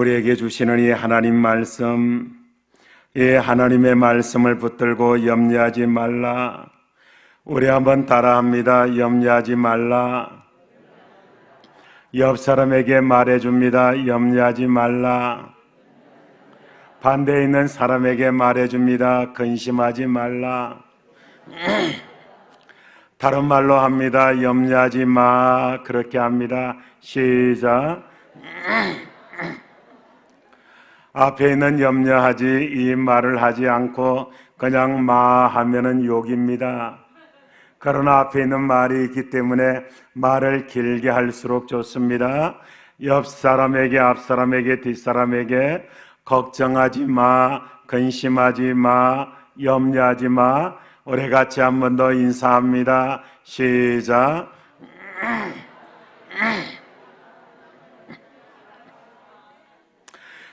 우리에게 주시는 이 하나님 말씀, 이 하나님의 말씀을 붙들고 염려하지 말라. 우리 한번 따라합니다. 염려하지 말라. 옆 사람에게 말해줍니다. 염려하지 말라. 반대에 있는 사람에게 말해줍니다. 근심하지 말라. 다른 말로 합니다. 염려하지 마. 그렇게 합니다. 시작. 앞에 있는 염려하지 이 말을 하지 않고 그냥 마 하면은 욕입니다. 그러나 앞에 있는 말이 있기 때문에 말을 길게 할수록 좋습니다. 옆 사람에게, 앞 사람에게, 뒷 사람에게 걱정하지 마, 근심하지 마, 염려하지 마. 우리 같이 한 번 더 인사합니다. 시작.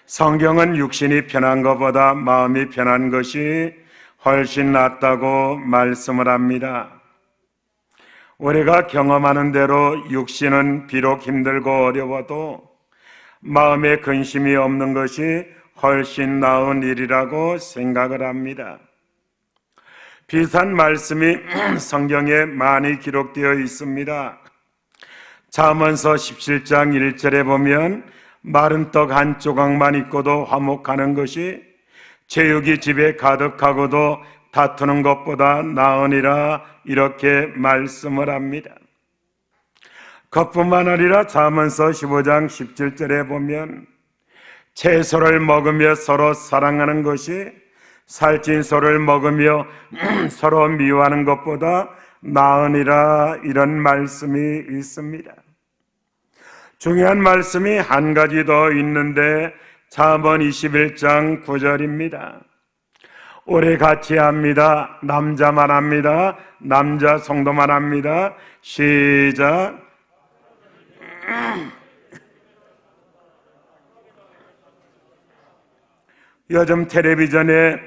성경은 육신이 편한 것보다 마음이 편한 것이 훨씬 낫다고 말씀을 합니다. 우리가 경험하는 대로 육신은 비록 힘들고 어려워도 마음에 근심이 없는 것이 훨씬 나은 일이라고 생각을 합니다. 비슷한 말씀이 성경에 많이 기록되어 있습니다. 잠언서 17장 1절에 보면 마른 떡 한 조각만 있고도 화목하는 것이 제육이 집에 가득하고도 다투는 것보다 나으니라, 이렇게 말씀을 합니다. 그뿐만 아니라 잠언서 15장 17절에 보면 채소를 먹으며 서로 사랑하는 것이 살찐 소를 먹으며 서로 미워하는 것보다 나으니라, 이런 말씀이 있습니다. 중요한 말씀이 한 가지 더 있는데 잠언 21장 9절입니다. 우리 같이 합니다. 남자만 합니다. 남자 성도만 합니다. 시작. 요즘 텔레비전에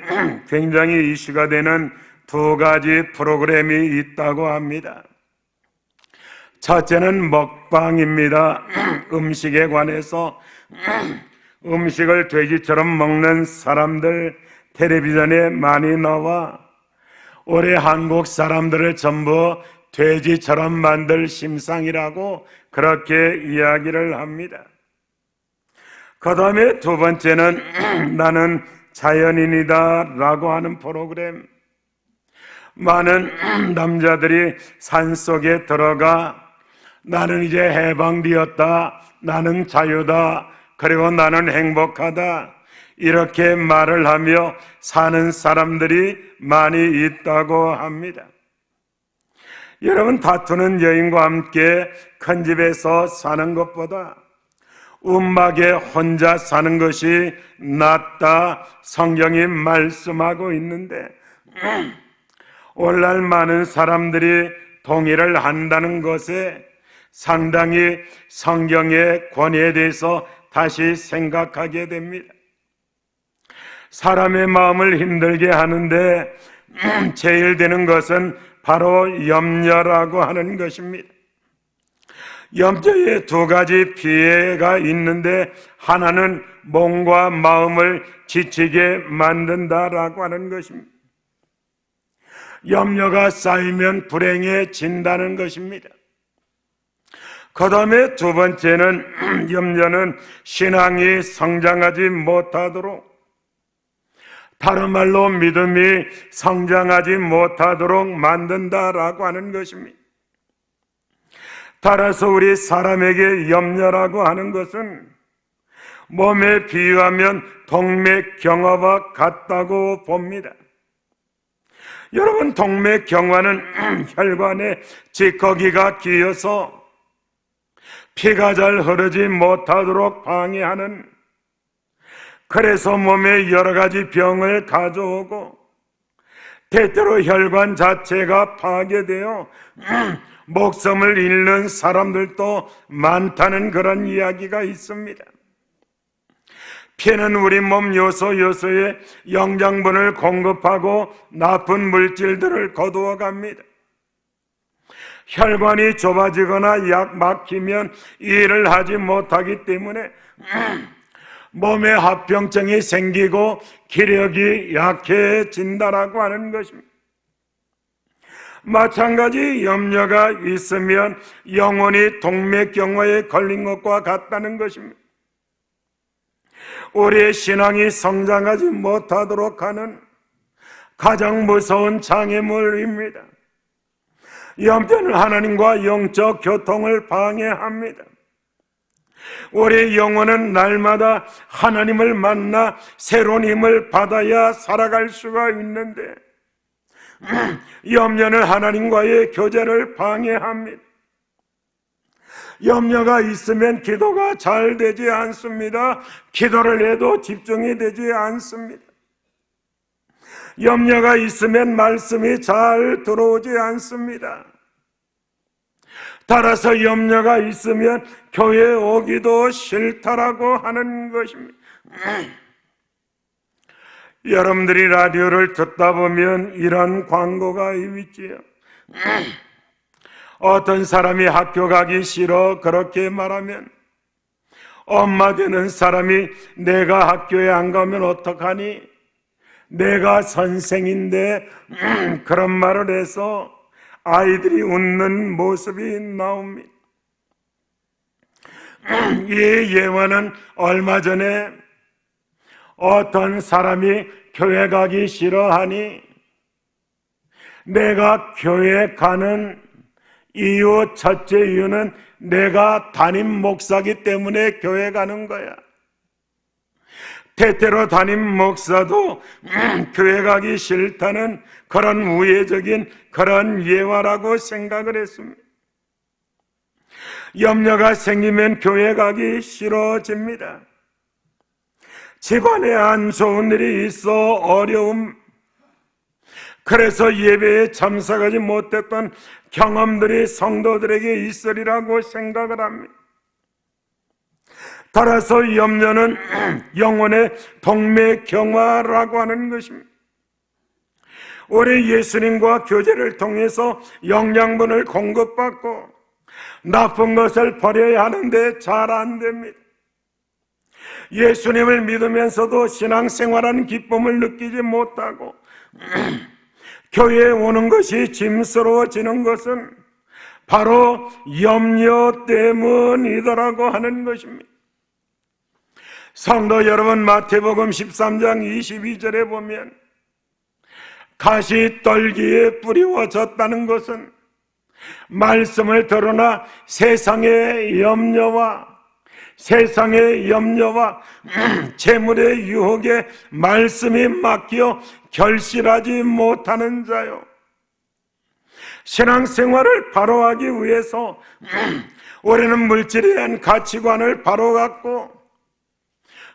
굉장히 이슈가 되는 두 가지 프로그램이 있다고 합니다. 첫째는 먹방입니다. 음식에 관해서 음식을 돼지처럼 먹는 사람들 텔레비전에 많이 나와 올해 한국 사람들을 전부 돼지처럼 만들 심상이라고 그렇게 이야기를 합니다. 그 다음에 두 번째는 나는 자연인이다 라고 하는 프로그램. 많은 남자들이 산속에 들어가 나는 이제 해방되었다, 나는 자유다, 그리고 나는 행복하다, 이렇게 말을 하며 사는 사람들이 많이 있다고 합니다. 여러분, 다투는 여인과 함께 큰 집에서 사는 것보다 움막에 혼자 사는 것이 낫다, 성경이 말씀하고 있는데 오늘날 많은 사람들이 동의를 한다는 것에 상당히 성경의 권위에 대해서 다시 생각하게 됩니다. 사람의 마음을 힘들게 하는데 제일 되는 것은 바로 염려라고 하는 것입니다. 염려에 두 가지 피해가 있는데 하나는 몸과 마음을 지치게 만든다라고 하는 것입니다. 염려가 쌓이면 불행해진다는 것입니다. 그 다음에 두 번째는 염려는 신앙이 성장하지 못하도록, 다른 말로 믿음이 성장하지 못하도록 만든다라고 하는 것입니다. 따라서 우리 사람에게 염려라고 하는 것은 몸에 비유하면 동맥경화와 같다고 봅니다. 여러분, 동맥경화는 혈관에 찌꺼기가 끼어서 피가 잘 흐르지 못하도록 방해하는, 그래서 몸에 여러 가지 병을 가져오고 때때로 혈관 자체가 파괴되어 목숨을 잃는 사람들도 많다는 그런 이야기가 있습니다. 피는 우리 몸 요소요소에 영양분을 공급하고 나쁜 물질들을 거두어 갑니다. 혈관이 좁아지거나 약 막히면 일을 하지 못하기 때문에 몸에 합병증이 생기고 기력이 약해진다라고 하는 것입니다. 마찬가지 염려가 있으면 영혼이 동맥경화에 걸린 것과 같다는 것입니다. 우리의 신앙이 성장하지 못하도록 하는 가장 무서운 장애물입니다. 염려는 하나님과 영적 교통을 방해합니다. 우리의 영혼은 날마다 하나님을 만나 새로운 힘을 받아야 살아갈 수가 있는데 염려는 하나님과의 교제를 방해합니다. 염려가 있으면 기도가 잘 되지 않습니다. 기도를 해도 집중이 되지 않습니다. 염려가 있으면 말씀이 잘 들어오지 않습니다. 따라서 염려가 있으면 교회에 오기도 싫다라고 하는 것입니다. 여러분들이 라디오를 듣다 보면 이런 광고가 있지요. 어떤 사람이 학교 가기 싫어 그렇게 말하면 엄마 되는 사람이 내가 학교에 안 가면 어떡하니? 내가 선생인데 그런 말을 해서 아이들이 웃는 모습이 나옵니다. 이 예화는 얼마 전에 어떤 사람이 교회 가기 싫어하니 내가 교회 가는 이유, 첫째 이유는 내가 담임 목사기 때문에 교회 가는 거야. 때때로 담임 목사도 교회 가기 싫다는 그런 우회적인 그런 예화라고 생각을 했습니다. 염려가 생기면 교회 가기 싫어집니다. 집안에 안 좋은 일이 있어 어려움, 그래서 예배에 참석하지 못했던 경험들이 성도들에게 있으리라고 생각을 합니다. 따라서 염려는 영혼의 동맥경화라고 하는 것입니다. 우리 예수님과 교제를 통해서 영양분을 공급받고 나쁜 것을 버려야 하는데 잘 안 됩니다. 예수님을 믿으면서도 신앙생활하는 기쁨을 느끼지 못하고 교회에 오는 것이 짐스러워지는 것은 바로 염려 때문이더라고 하는 것입니다. 성도 여러분, 마태복음 13장 22절에 보면 가시떨기에 뿌리워졌다는 것은 말씀을 들으나 세상의 염려와 재물의 유혹에 말씀이 맡겨 결실하지 못하는 자요. 신앙생활을 바로 하기 위해서 우리는 물질에 대한 가치관을 바로 갖고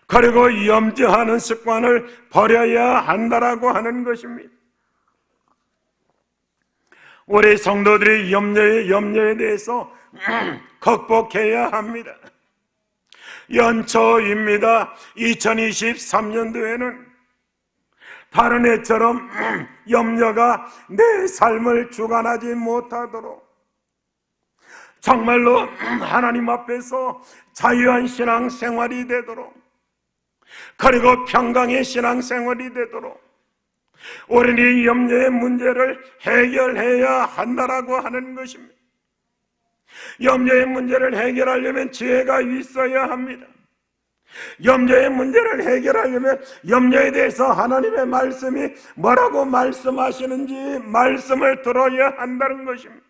그리고 염려하는 습관을 버려야 한다라고 하는 것입니다. 우리 성도들이 염려에 대해서 극복해야 합니다. 연초입니다. 2023년도에는 다른 해처럼 염려가 내 삶을 주관하지 못하도록 정말로 하나님 앞에서 자유한 신앙생활이 되도록 그리고 평강의 신앙생활이 되도록 우리는 이 염려의 문제를 해결해야 한다라고 하는 것입니다. 염려의 문제를 해결하려면 지혜가 있어야 합니다. 염려의 문제를 해결하려면 염려에 대해서 하나님의 말씀이 뭐라고 말씀하시는지 말씀을 들어야 한다는 것입니다.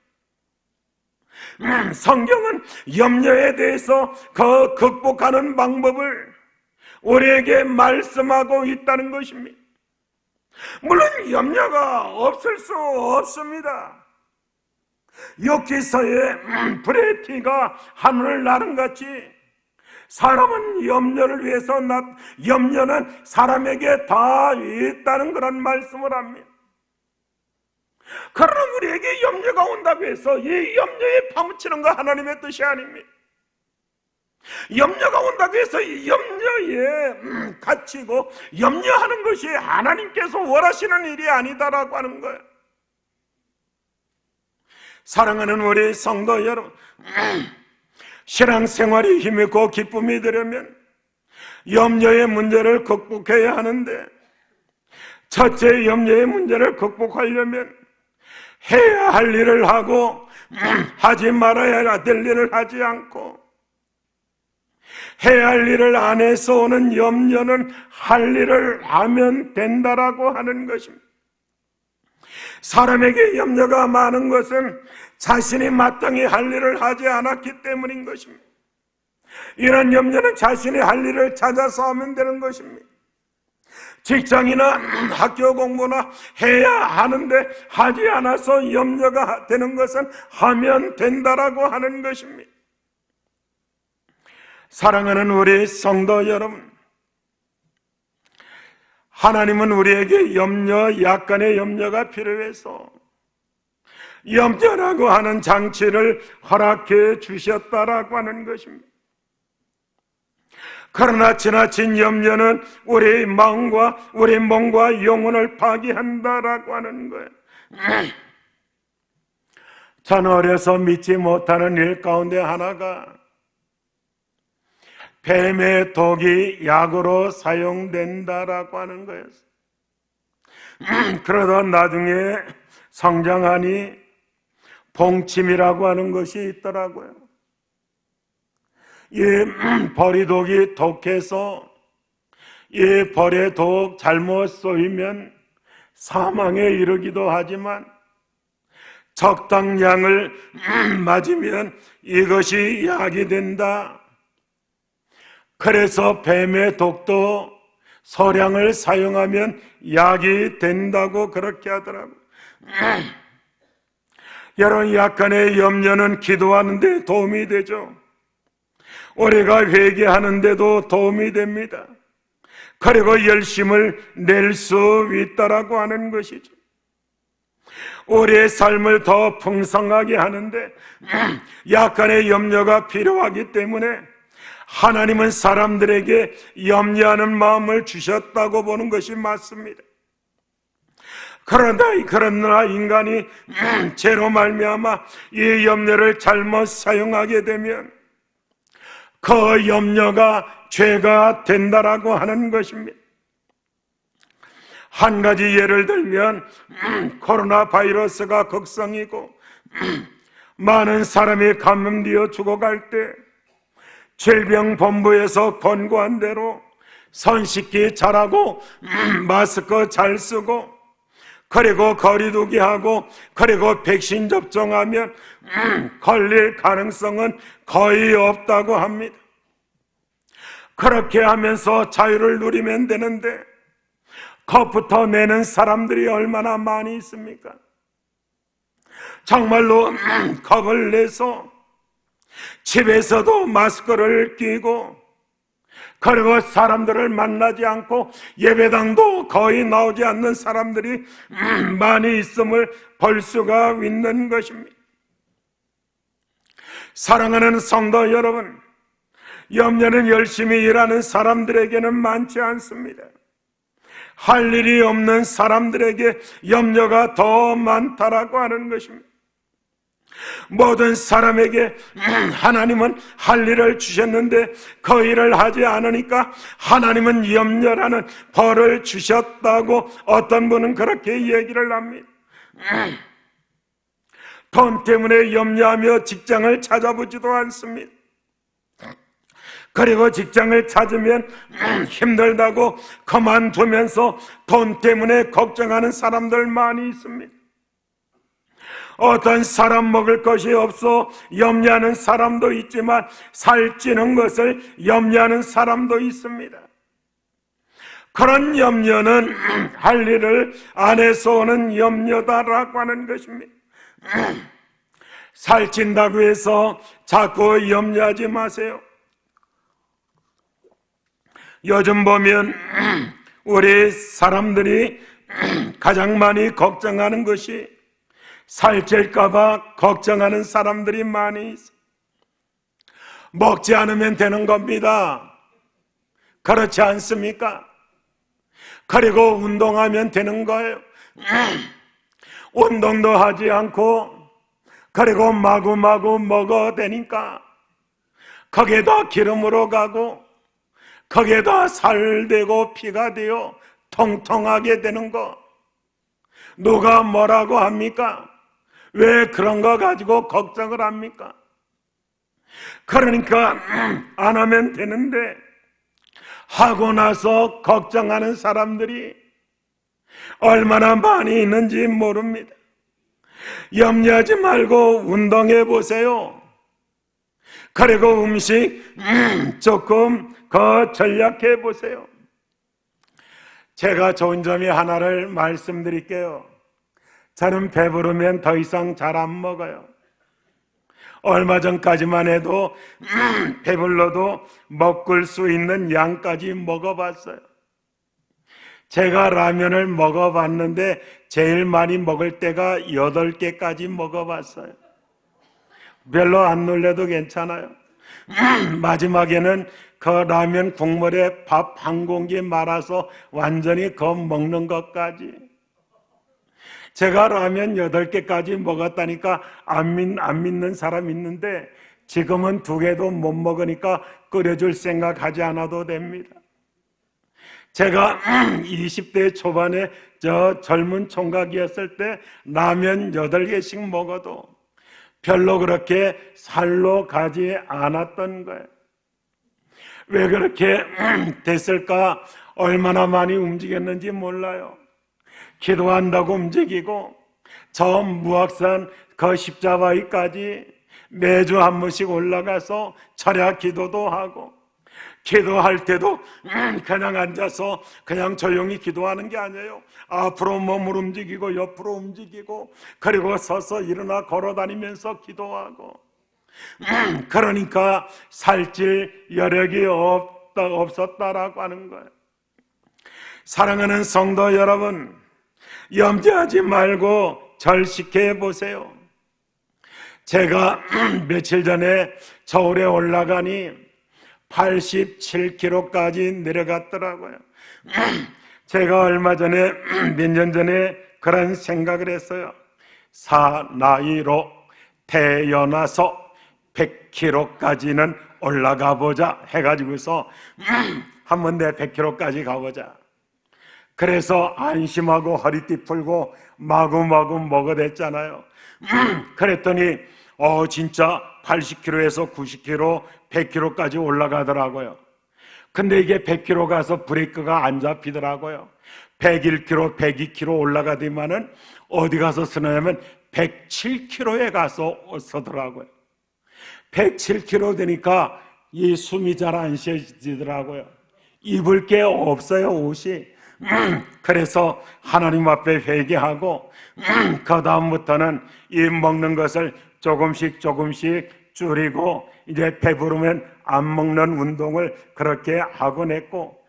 성경은 염려에 대해서 그 극복하는 방법을 우리에게 말씀하고 있다는 것입니다. 물론 염려가 없을 수 없습니다. 욥기서의 불의 티가 하늘을 나는 같이 사람은 염려를 위해서 염려는 사람에게 다 있다는 그런 말씀을 합니다. 그러나 우리에게 염려가 온다고 해서 이 염려에 파묻히는 거 하나님의 뜻이 아닙니다. 염려가 온다고 해서 이 염려에 갇히고 염려하는 것이 하나님께서 원하시는 일이 아니다라고 하는 거예요. 사랑하는 우리 성도 여러분, 신앙생활이 힘있고 기쁨이 되려면 염려의 문제를 극복해야 하는데, 첫째 염려의 문제를 극복하려면 해야 할 일을 하고 하지 말아야 될 일을 하지 않고, 해야 할 일을 안 해서 오는 염려는 할 일을 하면 된다라고 하는 것입니다. 사람에게 염려가 많은 것은 자신이 마땅히 할 일을 하지 않았기 때문인 것입니다. 이런 염려는 자신이 할 일을 찾아서 하면 되는 것입니다. 직장이나 학교 공부나 해야 하는데 하지 않아서 염려가 되는 것은 하면 된다라고 하는 것입니다. 사랑하는 우리 성도 여러분, 하나님은 우리에게 약간의 염려가 필요해서 염려라고 하는 장치를 허락해 주셨다라고 하는 것입니다. 그러나 지나친 염려는 우리의 마음과 우리 몸과 영혼을 파괴한다라고 하는 거예요. 저는 어려서 믿지 못하는 일 가운데 하나가 뱀의 독이 약으로 사용된다라고 하는 거였어요. 그러다 나중에 성장하니 봉침이라고 하는 것이 있더라고요. 이 벌이독이 독해서 이 벌의 독 잘못 쏘이면 사망에 이르기도 하지만 적당량을 맞으면 이것이 약이 된다. 그래서 뱀의 독도 소량을 사용하면 약이 된다고 그렇게 하더라고요. 여러분, 약간의 염려는 기도하는 데 도움이 되죠. 우리가 회개하는 데도 도움이 됩니다. 그리고 열심을 낼 수 있다라고 하는 것이죠. 우리의 삶을 더 풍성하게 하는데 약간의 염려가 필요하기 때문에 하나님은 사람들에게 염려하는 마음을 주셨다고 보는 것이 맞습니다. 그러나 인간이 죄로 말미암아 이 염려를 잘못 사용하게 되면 그 염려가 죄가 된다라고 하는 것입니다. 한 가지 예를 들면 코로나 바이러스가 극성이고 많은 사람이 감염되어 죽어갈 때 질병본부에서 권고한 대로 손 씻기 잘하고 마스크 잘 쓰고 그리고 거리두기 하고 그리고 백신 접종하면 걸릴 가능성은 거의 없다고 합니다. 그렇게 하면서 자유를 누리면 되는데 겁부터 내는 사람들이 얼마나 많이 있습니까? 정말로 겁을 내서 집에서도 마스크를 끼고 그리고 사람들을 만나지 않고 예배당도 거의 나오지 않는 사람들이 많이 있음을 볼 수가 있는 것입니다. 사랑하는 성도 여러분, 염려는 열심히 일하는 사람들에게는 많지 않습니다. 할 일이 없는 사람들에게 염려가 더 많다라고 하는 것입니다. 모든 사람에게 하나님은 할 일을 주셨는데 그 일을 하지 않으니까 하나님은 염려라는 벌을 주셨다고 어떤 분은 그렇게 얘기를 합니다. 돈 때문에 염려하며 직장을 찾아보지도 않습니다. 그리고 직장을 찾으면 힘들다고 그만두면서 돈 때문에 걱정하는 사람들 많이 있습니다. 어떤 사람 먹을 것이 없어 염려하는 사람도 있지만 살찌는 것을 염려하는 사람도 있습니다. 그런 염려는 할 일을 안 해서 오는 염려다라고 하는 것입니다. 살찐다고 해서 자꾸 염려하지 마세요. 요즘 보면 우리 사람들이 가장 많이 걱정하는 것이 살찔까봐 걱정하는 사람들이 많이 있어요. 먹지 않으면 되는 겁니다. 그렇지 않습니까? 그리고 운동하면 되는 거예요. 운동도 하지 않고 그리고 마구마구 먹어대니까 거기에다 기름으로 가고 거기에다 살되고 피가 되어 통통하게 되는 거, 누가 뭐라고 합니까? 왜 그런 거 가지고 걱정을 합니까? 그러니까 안 하면 되는데 하고 나서 걱정하는 사람들이 얼마나 많이 있는지 모릅니다. 염려하지 말고 운동해 보세요. 그리고 음식 조금 더 전략해 보세요. 제가 좋은 점이 하나를 말씀드릴게요. 저는 배부르면 더 이상 잘 안 먹어요. 얼마 전까지만 해도 배불러도 먹을 수 있는 양까지 먹어봤어요. 제가 라면을 먹어봤는데 제일 많이 먹을 때가 8개까지 먹어봤어요. 별로 안 놀래도 괜찮아요. 마지막에는 그 라면 국물에 밥 한 공기 말아서 완전히 거 먹는 것까지. 제가 라면 8개까지 먹었다니까 안 믿는 사람 있는데 지금은 2개도 못 먹으니까 끓여줄 생각하지 않아도 됩니다. 제가 20대 초반에 저 젊은 총각이었을 때 라면 8개씩 먹어도 별로 그렇게 살로 가지 않았던 거예요. 왜 그렇게 됐을까? 얼마나 많이 움직였는지 몰라요. 기도한다고 움직이고 저 무악산 그 십자바위까지 매주 한 번씩 올라가서 철야 기도도 하고, 기도할 때도 그냥 앉아서 그냥 조용히 기도하는 게 아니에요. 앞으로 몸을 움직이고 옆으로 움직이고 그리고 서서 일어나 걸어다니면서 기도하고. 그러니까 살찔 여력이 없었다라고 하는 거예요. 사랑하는 성도 여러분, 염려하지 말고 절식해 보세요. 제가 며칠 전에 서울에 올라가니 87kg까지 내려갔더라고요. 제가 얼마 전에 몇 년 전에 그런 생각을 했어요. 사나이로 태어나서 100kg까지는 올라가 보자 해가지고서 한번 내 100kg까지 가보자. 그래서 안심하고 허리띠 풀고 마구마구 먹어댔잖아요. 그랬더니 진짜 80kg에서 90kg, 100kg까지 올라가더라고요. 근데 이게 100kg 가서 브레이크가 안 잡히더라고요. 101kg, 102kg 올라가더니만은 어디 가서 쓰냐면 107kg에 가서 서더라고요. 107kg 되니까 이 숨이 잘 안 쉬어지더라고요. 입을 게 없어요, 옷이. 그래서 하나님 앞에 회개하고 그 다음부터는 이 먹는 것을 조금씩 줄이고 이제 배부르면 안 먹는 운동을 그렇게 하곤 했고,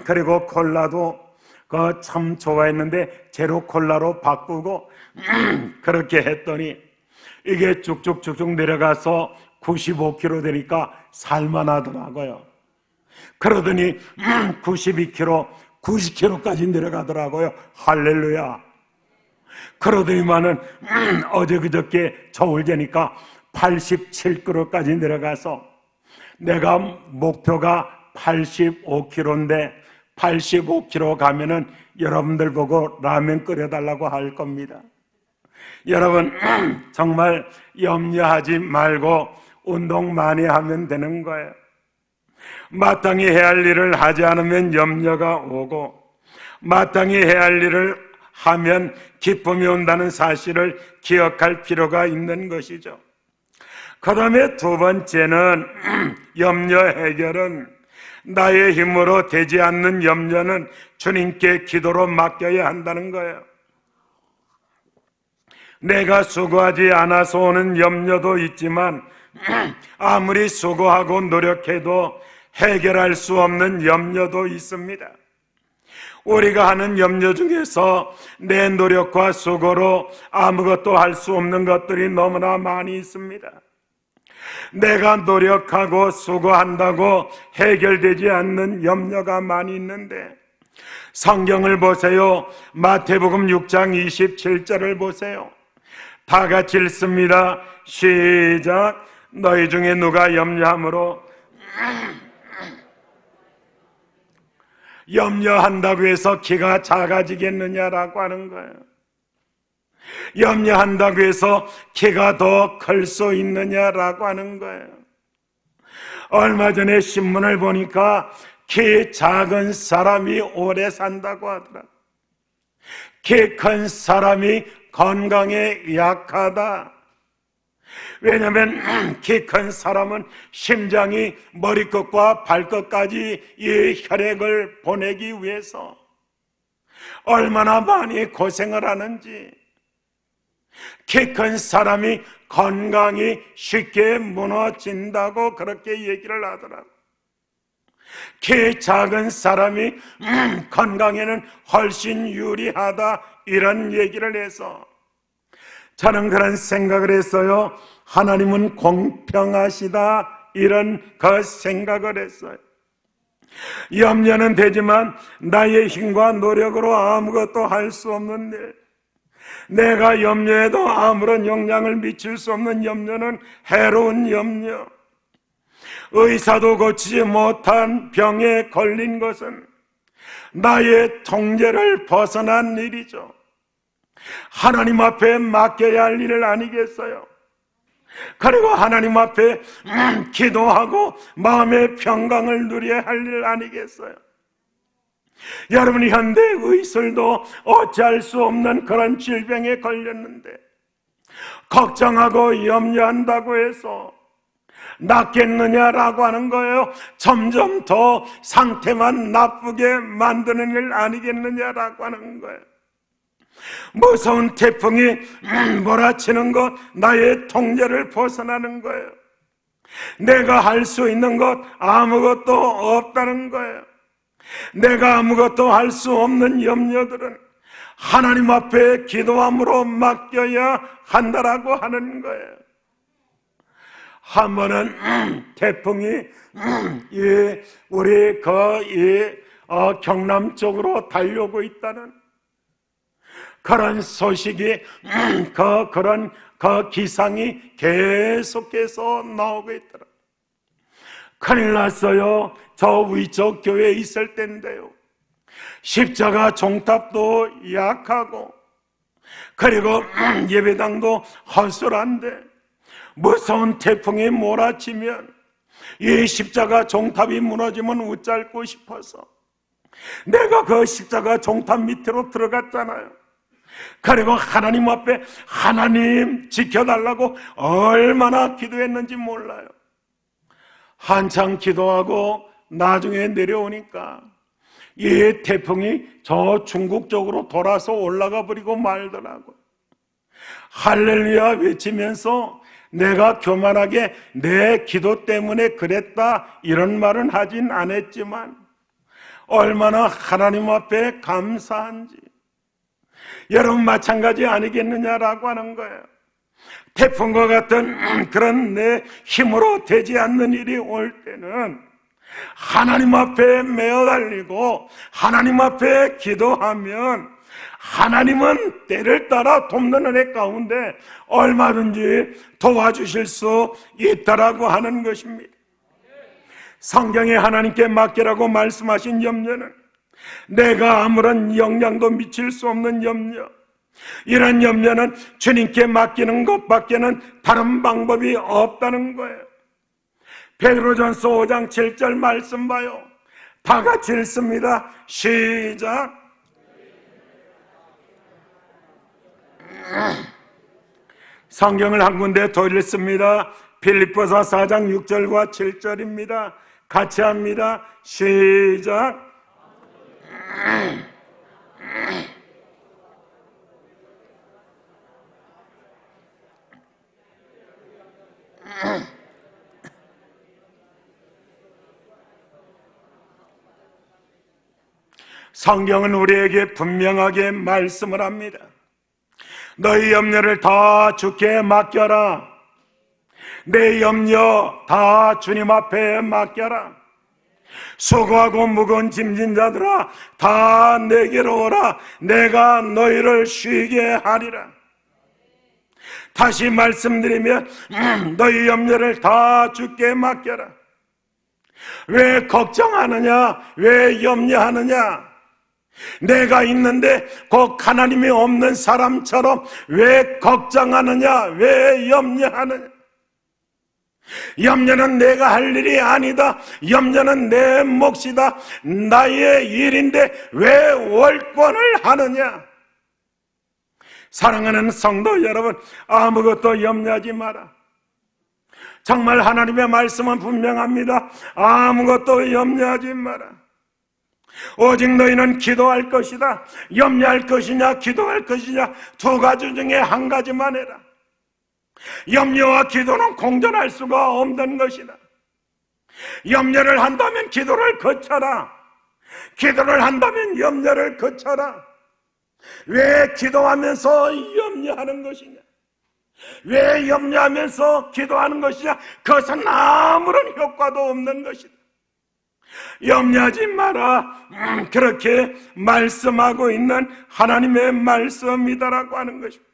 그리고 콜라도 그 참 좋아했는데 제로 콜라로 바꾸고 그렇게 했더니 이게 쭉쭉쭉쭉 내려가서 95kg 되니까 살만하더라고요. 그러더니 92kg, 90kg까지 내려가더라고요. 할렐루야. 그러더니만은 어제 그저께 저울 재니까 87kg까지 내려가서, 내가 목표가 85kg인데 85kg 가면은 여러분들 보고 라면 끓여달라고 할 겁니다. 여러분 정말 염려하지 말고 운동 많이 하면 되는 거예요. 마땅히 해야 할 일을 하지 않으면 염려가 오고, 마땅히 해야 할 일을 하면 기쁨이 온다는 사실을 기억할 필요가 있는 것이죠. 그 다음에 두 번째는 염려 해결은 나의 힘으로 되지 않는 염려는 주님께 기도로 맡겨야 한다는 거예요. 내가 수고하지 않아서 오는 염려도 있지만 아무리 수고하고 노력해도 해결할 수 없는 염려도 있습니다. 우리가 하는 염려 중에서 내 노력과 수고로 아무것도 할 수 없는 것들이 너무나 많이 있습니다. 내가 노력하고 수고한다고 해결되지 않는 염려가 많이 있는데, 성경을 보세요. 마태복음 6장 27절을 보세요. 다 같이 읽습니다. 시작. 너희 중에 누가 염려함으로 염려한다고 해서 키가 작아지겠느냐라고 하는 거예요. 염려한다고 해서 키가 더 클 수 있느냐라고 하는 거예요. 얼마 전에 신문을 보니까 키 작은 사람이 오래 산다고 하더라. 키 큰 사람이 건강에 약하다. 왜냐하면 키 큰 사람은 심장이 머리끝과 발끝까지 이 혈액을 보내기 위해서 얼마나 많이 고생을 하는지, 키 큰 사람이 건강이 쉽게 무너진다고 그렇게 얘기를 하더라고요. 키 작은 사람이 건강에는 훨씬 유리하다, 이런 얘기를 해서 저는 그런 생각을 했어요. 하나님은 공평하시다, 이런 그 생각을 했어요. 염려는 되지만 나의 힘과 노력으로 아무것도 할 수 없는 일, 내가 염려해도 아무런 영향을 미칠 수 없는 염려는 해로운 염려, 의사도 고치지 못한 병에 걸린 것은 나의 통제를 벗어난 일이죠. 하나님 앞에 맡겨야 할 일 아니겠어요? 그리고 하나님 앞에 기도하고 마음의 평강을 누려야 할 일 아니겠어요? 여러분이 현대 의술도 어찌할 수 없는 그런 질병에 걸렸는데 걱정하고 염려한다고 해서 낫겠느냐라고 하는 거예요. 점점 더 상태만 나쁘게 만드는 일 아니겠느냐라고 하는 거예요. 무서운 태풍이 몰아치는 것, 나의 통제를 벗어나는 거예요. 내가 할 수 있는 것 아무것도 없다는 거예요. 내가 아무것도 할 수 없는 염려들은 하나님 앞에 기도함으로 맡겨야 한다라고 하는 거예요. 한 번은 태풍이 우리 경남 쪽으로 달려오고 있다는 그런 소식이, 그런 기상이 계속해서 나오고 있더라. 큰일 났어요. 저 위쪽 교회에 있을 때인데요, 십자가 종탑도 약하고 그리고 예배당도 허술한데 무서운 태풍이 몰아치면 이 십자가 종탑이 무너지면 웃잘고 싶어서 내가 그 십자가 종탑 밑으로 들어갔잖아요. 그리고 하나님 앞에 하나님 지켜달라고 얼마나 기도했는지 몰라요. 한창 기도하고 나중에 내려오니까 이 태풍이 저 중국 쪽으로 돌아서 올라가 버리고 말더라고요. 할렐루야 외치면서 내가 교만하게 내 기도 때문에 그랬다 이런 말은 하진 않았지만 얼마나 하나님 앞에 감사한지. 여러분 마찬가지 아니겠느냐라고 하는 거예요. 태풍과 같은 그런 내 힘으로 되지 않는 일이 올 때는 하나님 앞에 메어 달리고 하나님 앞에 기도하면 하나님은 때를 따라 돕는 은혜 가운데 얼마든지 도와주실 수 있다라고 하는 것입니다. 성경에 하나님께 맡기라고 말씀하신 염려는 내가 아무런 영향도 미칠 수 없는 염려, 이런 염려는 주님께 맡기는 것밖에는 다른 방법이 없다는 거예요. 베드로전서 5장 7절 말씀 봐요. 다 같이 읽습니다. 시작. 성경을 한 군데 더 읽습니다. 빌립보서 4장 6절과 7절입니다. 같이 합니다. 시작. 성경은 우리에게 분명하게 말씀을 합니다. 너희 염려를 다 주께 맡겨라. 내 염려 다 주님 앞에 맡겨라. 수고하고 무거운 짐진 자들아 다 내게로 오라. 내가 너희를 쉬게 하리라. 다시 말씀드리면 너희 염려를 다 주께 맡겨라. 왜 걱정하느냐? 왜 염려하느냐? 내가 있는데 꼭 하나님이 없는 사람처럼 왜 걱정하느냐? 왜 염려하느냐? 염려는 내가 할 일이 아니다. 염려는 내 몫이다. 나의 일인데 왜 월권을 하느냐? 사랑하는 성도 여러분, 아무것도 염려하지 마라. 정말 하나님의 말씀은 분명합니다. 아무것도 염려하지 마라. 오직 너희는 기도할 것이다. 염려할 것이냐 기도할 것이냐, 두 가지 중에 한 가지만 해라. 염려와 기도는 공존할 수가 없는 것이다. 염려를 한다면 기도를 거쳐라. 기도를 한다면 염려를 거쳐라. 왜 기도하면서 염려하는 것이냐? 왜 염려하면서 기도하는 것이냐? 그것은 아무런 효과도 없는 것이다. 염려하지 마라. 그렇게 말씀하고 있는 하나님의 말씀이다라고 하는 것입니다.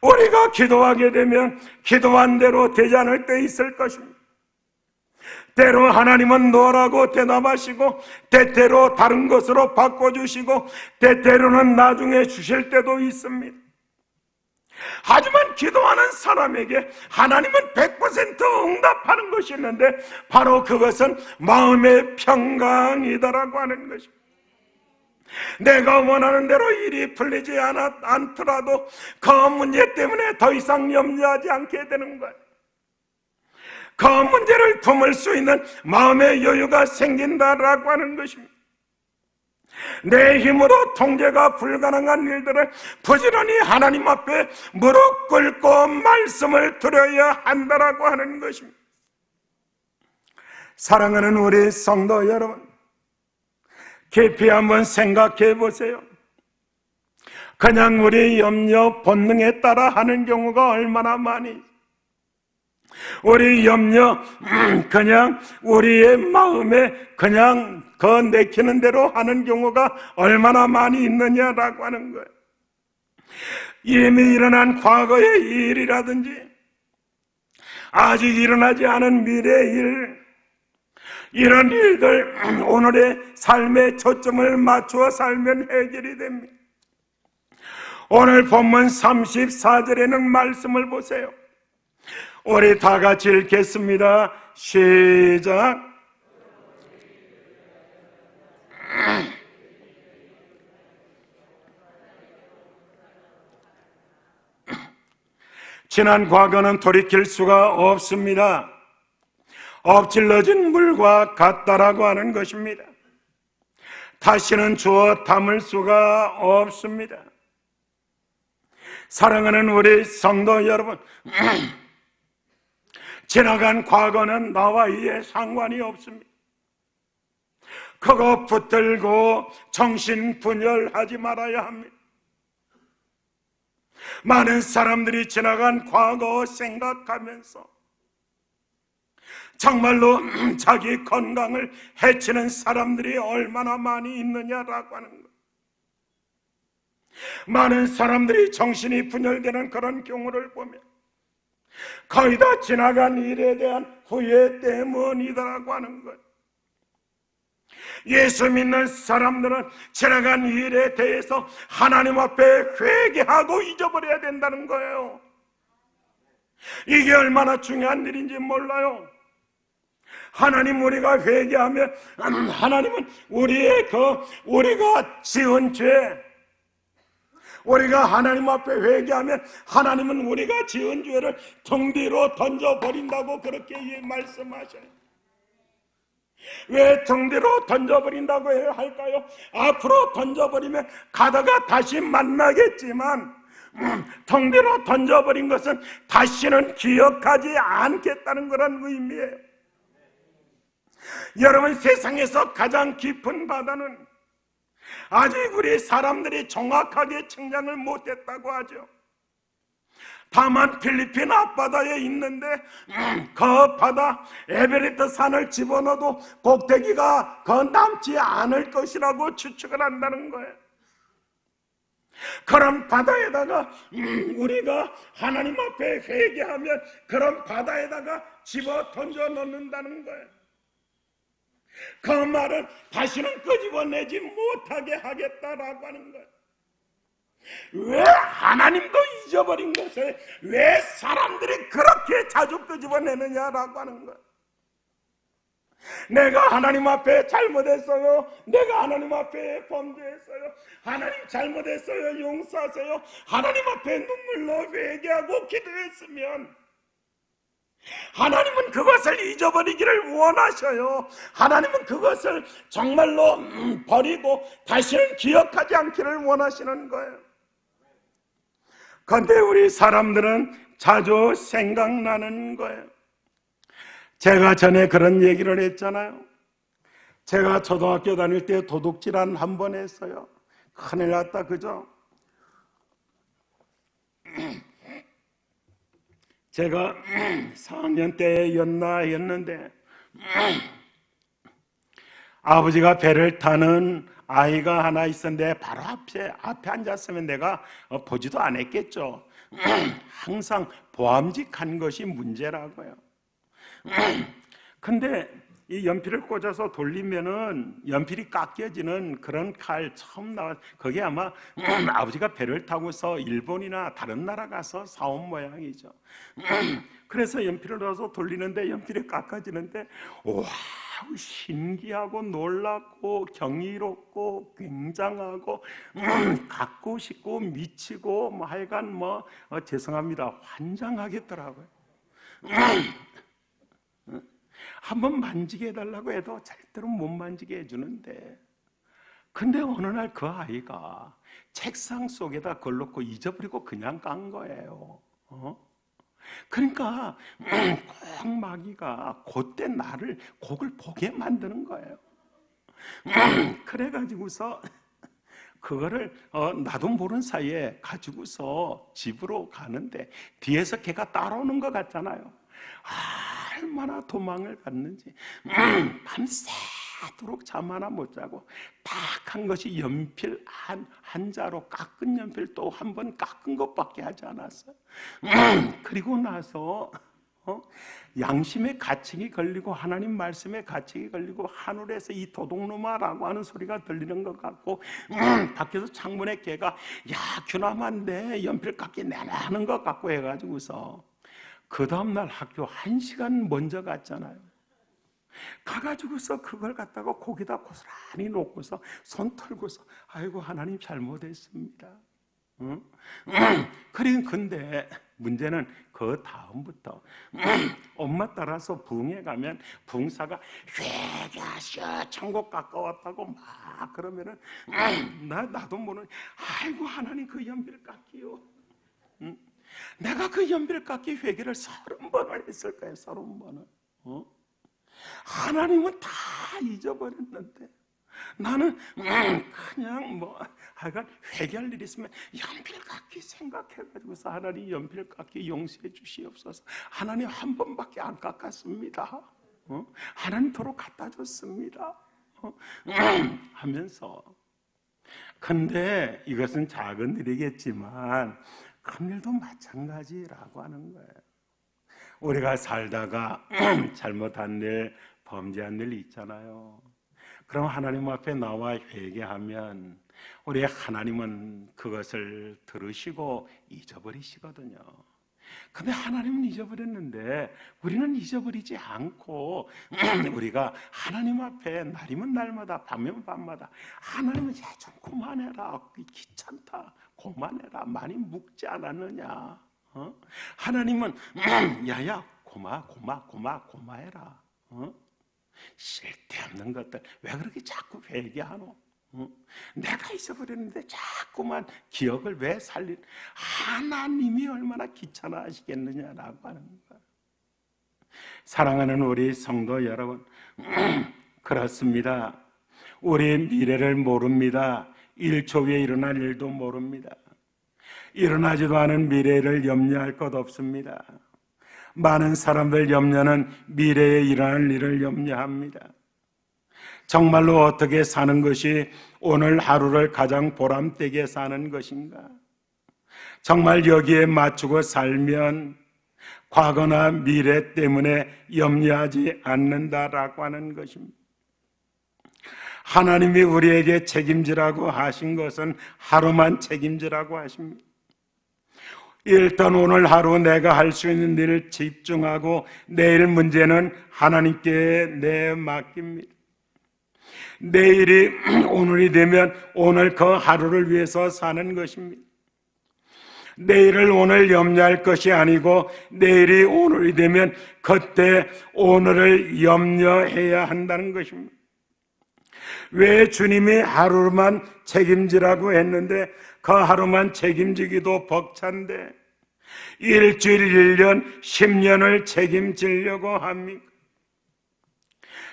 우리가 기도하게 되면 기도한 대로 되지 않을 때 있을 것입니다. 때로 하나님은 노라고 대답하시고, 때때로 다른 것으로 바꿔주시고, 때때로는 나중에 주실 때도 있습니다. 하지만 기도하는 사람에게 하나님은 100% 응답하는 것이 있는데, 바로 그것은 마음의 평강이다라고 하는 것입니다. 내가 원하는 대로 일이 풀리지 않더라도 그 문제 때문에 더 이상 염려하지 않게 되는 거예요. 그 문제를 품을 수 있는 마음의 여유가 생긴다라고 하는 것입니다. 내 힘으로 통제가 불가능한 일들을 부지런히 하나님 앞에 무릎 꿇고 말씀을 드려야 한다라고 하는 것입니다. 사랑하는 우리 성도 여러분, 깊이 한번 생각해 보세요. 그냥 우리 염려 본능에 따라 하는 경우가 얼마나 많이, 우리 염려 그냥 우리의 마음에 그냥 그 내키는 대로 하는 경우가 얼마나 많이 있느냐라고 하는 거예요. 이미 일어난 과거의 일이라든지 아직 일어나지 않은 미래의 일, 이런 일들 오늘의 삶에 초점을 맞추어 살면 해결이 됩니다. 오늘 본문 34절에는 말씀을 보세요. 우리 다 같이 읽겠습니다. 시작. 지난 과거는 돌이킬 수가 없습니다. 엎질러진 물과 같다라고 하는 것입니다. 다시는 주워 담을 수가 없습니다. 사랑하는 우리 성도 여러분, 지나간 과거는 나와 이에 상관이 없습니다. 그거 붙들고 정신분열하지 말아야 합니다. 많은 사람들이 지나간 과거 생각하면서 정말로 자기 건강을 해치는 사람들이 얼마나 많이 있느냐라고 하는 것. 많은 사람들이 정신이 분열되는 그런 경우를 보면 거의 다 지나간 일에 대한 후회 때문이다라고 하는 것. 예수 믿는 사람들은 지나간 일에 대해서 하나님 앞에 회개하고 잊어버려야 된다는 거예요. 이게 얼마나 중요한 일인지 몰라요. 하나님, 우리가 회개하면 하나님은 우리가 지은 죄, 우리가 하나님 앞에 회개하면 하나님은 우리가 지은 죄를 등 뒤로 던져버린다고 그렇게 말씀하셔요. 왜 등 뒤로 던져버린다고 할까요? 앞으로 던져버리면 가다가 다시 만나겠지만 등 뒤로 던져버린 것은 다시는 기억하지 않겠다는 그런 의미예요. 여러분, 세상에서 가장 깊은 바다는 아직 우리 사람들이 정확하게 측량을 못했다고 하죠. 다만 필리핀 앞바다에 있는데 그 바다 에베레스트 산을 집어넣어도 꼭대기가 그 남지 않을 것이라고 추측을 한다는 거예요. 그런 바다에다가 우리가 하나님 앞에 회개하면 그런 바다에다가 집어 던져 넣는다는 거예요. 그 말은 다시는 끄집어내지 못하게 하겠다라고 하는 거예요. 왜 하나님도 잊어버린 것을 왜 사람들이 그렇게 자주 끄집어내느냐라고 하는 거예요. 내가 하나님 앞에 잘못했어요. 내가 하나님 앞에 범죄했어요. 하나님 잘못했어요. 용서하세요. 하나님 앞에 눈물로 회개하고 기도했으면 하나님은 그것을 잊어버리기를 원하셔요. 하나님은 그것을 정말로 버리고 다시는 기억하지 않기를 원하시는 거예요. 그런데 우리 사람들은 자주 생각나는 거예요. 제가 전에 그런 얘기를 했잖아요. 제가 초등학교 다닐 때 도둑질한 한 번 했어요. 큰일 났다, 그죠? 제가 4학년 때였는데 아버지가 배를 타는 아이가 하나 있었는데 바로 앞에 앉았으면 내가 보지도 않았겠죠. 항상 보암직한 것이 문제라고요. 근데 이 연필을 꽂아서 돌리면은 연필이 깎여지는 그런 칼 처음 그게 아마 아버지가 배를 타고서 일본이나 다른 나라 가서 사온 모양이죠. 그래서 연필을 넣어서 돌리는데 연필이 깎아지는데 와, 신기하고 놀랍고 경이롭고 굉장하고 갖고 싶고 미치고 뭐 하여간 죄송합니다, 환장하겠더라고요. 한번 만지게 해달라고 해도 절대로 못 만지게 해주는데, 근데 어느 날 그 아이가 책상 속에다 그걸 놓고 잊어버리고 그냥 간 거예요. 그러니까 꼭 마귀가 그때 나를 그걸 보게 만드는 거예요. 그래가지고서 그거를 나도 모르는 사이에 가지고서 집으로 가는데 뒤에서 걔가 따라오는 것 같잖아요. 얼마나 도망을 갔는지 밤새도록 잠 하나 못 자고 딱 한 것이 연필 한 자로 깎은 연필 또 한 번 깎은 것밖에 하지 않았어요. 그리고 나서 양심의 가책이 걸리고 하나님 말씀의 가책이 걸리고 하늘에서 이 도둑놈아라고 하는 소리가 들리는 것 같고 밖에서 창문에 걔가 야 규남아 내 연필 깎기 내놔 하는 것 같고 해가지고서 그 다음날 학교 1시간 먼저 갔잖아요. 가가지고서 그걸 갖다가 거기다 고스란히 놓고서 손 털고서 아이고 하나님 잘못했습니다. 근데 문제는 그 다음부터 엄마 따라서 부흥에 가면 부흥사가 회개하셔 천국 가까웠다고 막 그러면은 나도 모르는 아이고 하나님 그 연필 깎기요. 내가 그 연필 깎기 회개를 30번을 했을 거예요. 30번을. 하나님은 다 잊어버렸는데 나는 그냥 하여간 회개할 일이 있으면 연필 깎기 생각해가지고서 하나님 연필 깎기 용서해 주시옵소서. 하나님 한 번밖에 안 깎았습니다. 하나님 도로 갖다 줬습니다. 하면서 근데 이것은 작은 일이겠지만 큰 일도 마찬가지라고 하는 거예요. 우리가 살다가 잘못한 일, 범죄한 일 있잖아요. 그럼 하나님 앞에 나와 회개하면 우리 하나님은 그것을 들으시고 잊어버리시거든요. 근데 하나님은 잊어버렸는데 우리는 잊어버리지 않고 우리가 하나님 앞에 날이면 날마다 밤이면 밤마다 하나님은 야 좀 그만해라, 귀찮다, 그만해라, 많이 묵지 않았느냐. 하나님은 야야 고마해라. 쓸데없는 것들 왜 그렇게 자꾸 회개하노? 내가 잊어버렸는데 자꾸만 기억을 왜 하나님이 얼마나 귀찮아 하시겠느냐라고 하는 거예요. 사랑하는 우리 성도 여러분, 그렇습니다. 우리의 미래를 모릅니다. 1초 후에 일어날 일도 모릅니다. 일어나지도 않은 미래를 염려할 것 없습니다. 많은 사람들 염려는 미래에 일어날 일을 염려합니다. 정말로 어떻게 사는 것이 오늘 하루를 가장 보람되게 사는 것인가? 정말 여기에 맞추고 살면 과거나 미래 때문에 염려하지 않는다라고 하는 것입니다. 하나님이 우리에게 책임지라고 하신 것은 하루만 책임지라고 하십니다. 일단 오늘 하루 내가 할 수 있는 일을 집중하고 내일 문제는 하나님께 내맡깁니다. 내일이 오늘이 되면 오늘 그 하루를 위해서 사는 것입니다. 내일을 오늘 염려할 것이 아니고 내일이 오늘이 되면 그때 오늘을 염려해야 한다는 것입니다. 왜 주님이 하루만 책임지라고 했는데 그 하루만 책임지기도 벅찬데 일주일, 1년, 10년을 책임지려고 합니까?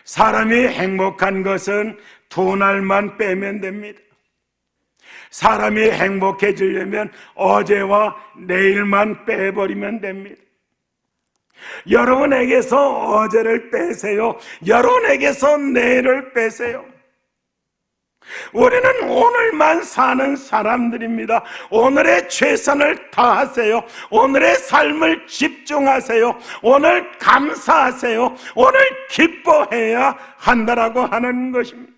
사람이 행복한 것은 2날만 빼면 됩니다. 사람이 행복해지려면 어제와 내일만 빼버리면 됩니다. 여러분에게서 어제를 빼세요. 여러분에게서 내일을 빼세요. 우리는 오늘만 사는 사람들입니다. 오늘의 최선을 다하세요. 오늘의 삶을 집중하세요. 오늘 감사하세요. 오늘 기뻐해야 한다라고 하는 것입니다.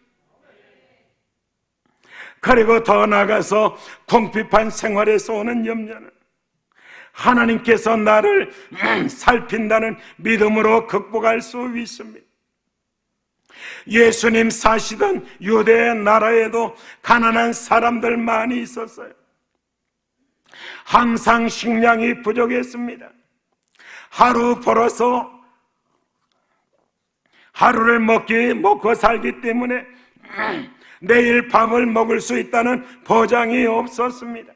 그리고 더 나아가서 궁핍한 생활에서 오는 염려는 하나님께서 나를 살핀다는 믿음으로 극복할 수 있습니다. 예수님 사시던 유대 나라에도 가난한 사람들 많이 있었어요. 항상 식량이 부족했습니다. 하루 벌어서 하루를 먹고 살기 때문에 내일 밥을 먹을 수 있다는 보장이 없었습니다.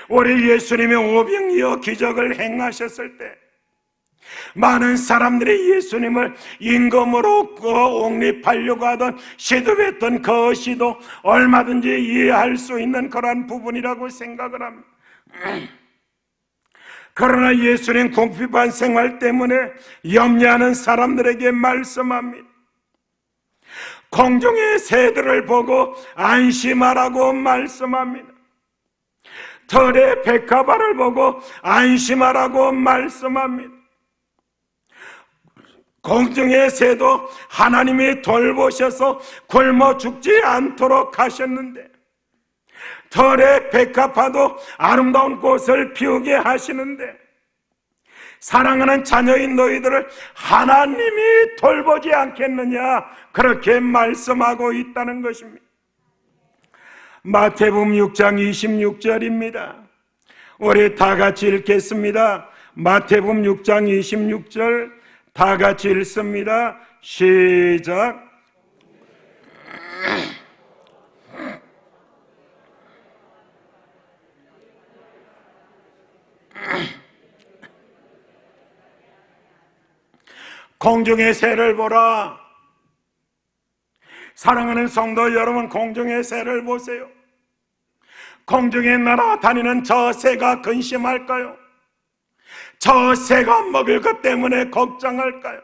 우리 예수님이 오병이어 기적을 행하셨을 때 많은 사람들이 예수님을 임금으로 옹립하려고 하던 시도했던 그 시도 얼마든지 이해할 수 있는 그러한 부분이라고 생각을 합니다. 그러나 예수님 궁핍한 생활 때문에 염려하는 사람들에게 말씀합니다. 공중의 새들을 보고 안심하라고 말씀합니다. 들의 백합화를 보고 안심하라고 말씀합니다. 공중의 새도 하나님이 돌보셔서 굶어 죽지 않도록 하셨는데 들의 백합화도 아름다운 꽃을 피우게 하시는데 사랑하는 자녀인 너희들을 하나님이 돌보지 않겠느냐, 그렇게 말씀하고 있다는 것입니다. 마태복음 6장 26절입니다. 우리 다 같이 읽겠습니다. 마태복음 6장 26절 다 같이 읽습니다. 시작. 공중의 새를 보라. 사랑하는 성도 여러분, 공중의 새를 보세요. 공중에 날아다니는 저 새가 근심할까요? 저 새가 먹을 것 때문에 걱정할까요?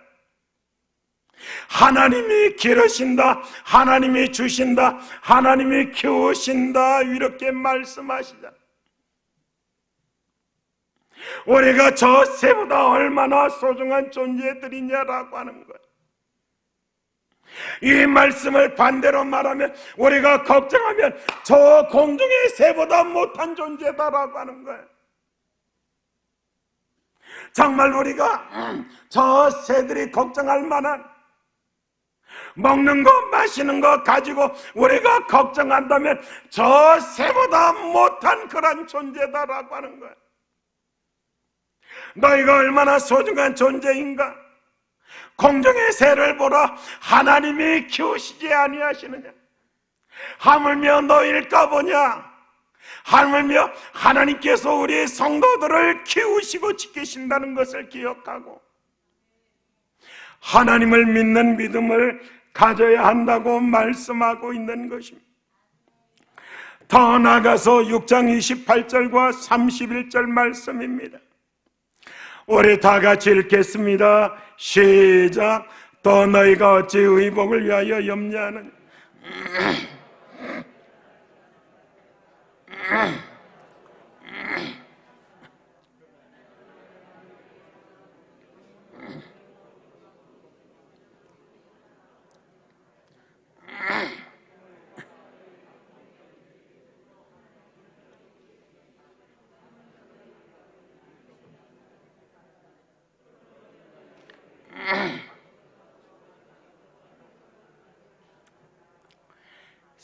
하나님이 기르신다, 하나님이 주신다, 하나님이 키우신다, 이렇게 말씀하시잖아요. 우리가 저 새보다 얼마나 소중한 존재들이냐라고 하는 거예요. 이 말씀을 반대로 말하면 우리가 걱정하면 저 공중의 새보다 못한 존재다라고 하는 거예요. 정말 우리가 저 새들이 걱정할 만한 먹는 거 마시는 거 가지고 우리가 걱정한다면 저 새보다 못한 그런 존재다라고 하는 거예요. 너희가 얼마나 소중한 존재인가? 공중의 새를 보라. 하나님이 키우시지 아니하시느냐? 하물며 너희일까 보냐? 하물며 하나님께서 우리 성도들을 키우시고 지키신다는 것을 기억하고 하나님을 믿는 믿음을 가져야 한다고 말씀하고 있는 것입니다. 더 나아가서 6장 28절과 31절 말씀입니다. 우리 다 같이 읽겠습니다. 시작. 또 너희가 어찌 의복을 위하여 염려하느냐?